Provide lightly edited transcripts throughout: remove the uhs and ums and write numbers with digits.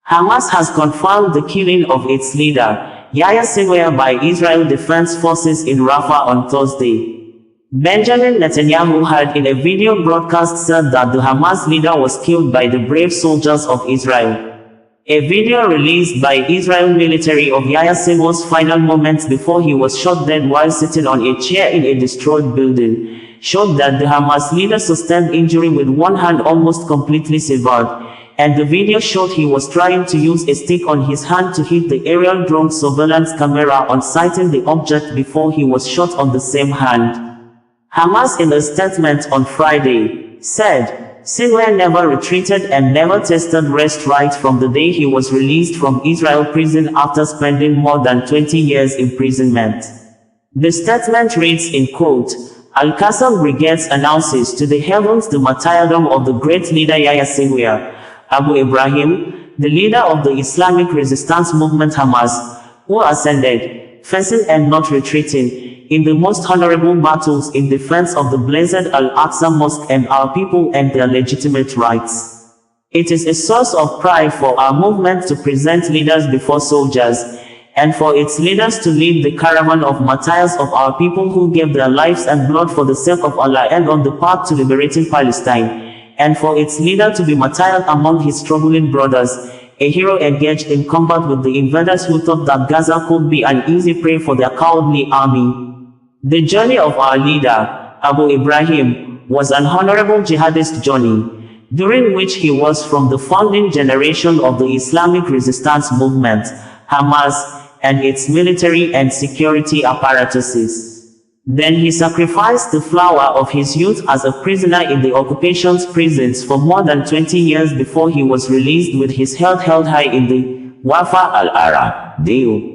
Hamas has confirmed the killing of its leader, Yahya Sinwar, by Israel Defense Forces in Rafah on Thursday. Benjamin Netanyahu had in a video broadcast said that the Hamas leader was killed by the brave soldiers of Israel. A video released by Israel military of Yahya Sinwar's final moments before he was shot dead while sitting on a chair in a destroyed building showed that the Hamas leader sustained injury with one hand almost completely severed, and the video showed he was trying to use a stick on his hand to hit the aerial drone surveillance camera on sighting the object before he was shot on the same hand. Hamas, in a statement on Friday, said, Sinwar never retreated and never tasted rest right from the day he was released from Israel prison after spending more than 20 years imprisonment. The statement reads in quote, Al-Qassam Brigades announces to the heavens the martyrdom of the great leader Yahya Sinwar, Abu Ibrahim, the leader of the Islamic resistance movement Hamas, who ascended, facing and not retreating, in the most honorable battles in defense of the blessed Al-Aqsa Mosque and our people and their legitimate rights. It is a source of pride for our movement to present leaders before soldiers, and for its leaders to lead the caravan of martyrs of our people who gave their lives and blood for the sake of Allah and on the path to liberating Palestine, and for its leader to be martyred among his struggling brothers, a hero engaged in combat with the invaders who thought that Gaza could be an easy prey for their cowardly army. The journey of our leader, Abu Ibrahim, was an honorable jihadist journey, during which he was from the founding generation of the Islamic resistance movement, Hamas, and its military and security apparatuses. Then he sacrificed the flower of his youth as a prisoner in the occupation's prisons for more than 20 years before he was released with his head held high in the Wafa al-Ara deal.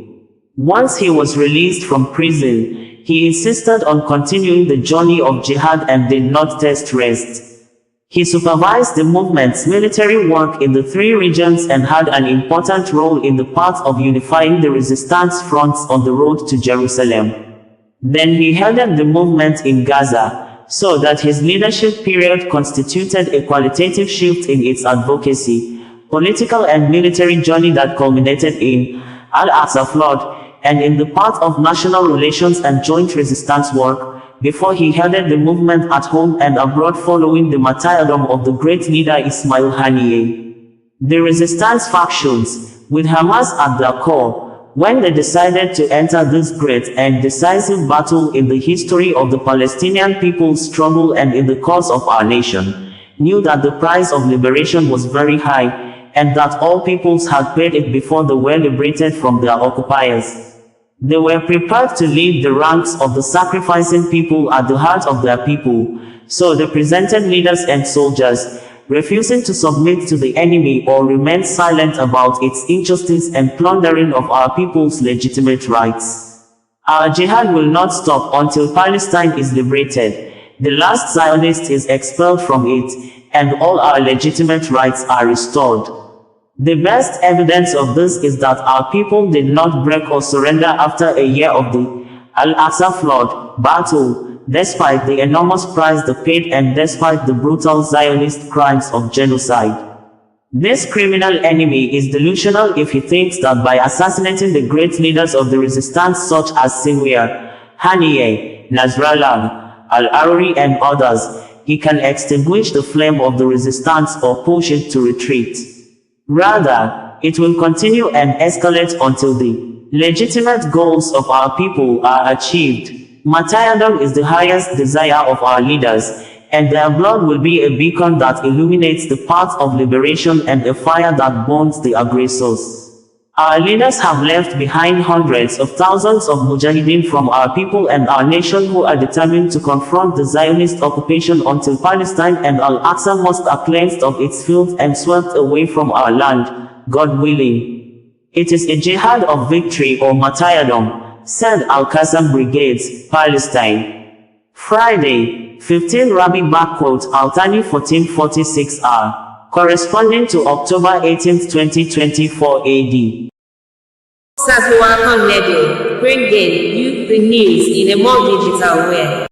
Once he was released from prison, he insisted on continuing the journey of jihad and did not taste rest. He supervised the movement's military work in the three regions and had an important role in the path of unifying the resistance fronts on the road to Jerusalem. Then he headed the movement in Gaza, so that his leadership period constituted a qualitative shift in its advocacy, political and military journey that culminated in Al-Aqsa flood, and in the path of national relations and joint resistance work, before he headed the movement at home and abroad following the martyrdom of the great leader Ismail Haniyeh. The resistance factions, with Hamas at their core, when they decided to enter this great and decisive battle in the history of the Palestinian people's struggle and in the cause of our nation, knew that the price of liberation was very high, and that all peoples had paid it before they were liberated from their occupiers. They were prepared to lead the ranks of the sacrificing people at the heart of their people, so they presented leaders and soldiers, refusing to submit to the enemy or remain silent about its injustice and plundering of our people's legitimate rights. Our jihad will not stop until Palestine is liberated, the last Zionist is expelled from it, and all our legitimate rights are restored. The best evidence of this is that our people did not break or surrender after a year of the Al-Aqsa flood battle, despite the enormous price they paid and despite the brutal Zionist crimes of genocide. This criminal enemy is delusional if he thinks that by assassinating the great leaders of the resistance such as Sinwar, Haniyeh, Nasrallah, Al-Aruri and others, he can extinguish the flame of the resistance or push it to retreat. Rather, it will continue and escalate until the legitimate goals of our people are achieved. Martyrdom is the highest desire of our leaders, and their blood will be a beacon that illuminates the path of liberation and a fire that burns the aggressors. Our leaders have left behind hundreds of thousands of mujahideen from our people and our nation who are determined to confront the Zionist occupation until Palestine and Al-Aqsa Mosque are cleansed of its filth and swept away from our land, God willing. It is a jihad of victory or martyrdom, said Al-Qassam Brigades, Palestine. Friday, 15 Rabi Al-Thani 1446 corresponding to October 18, 2024 AD. Saswakan Radio, bringing you the news in a more digital way.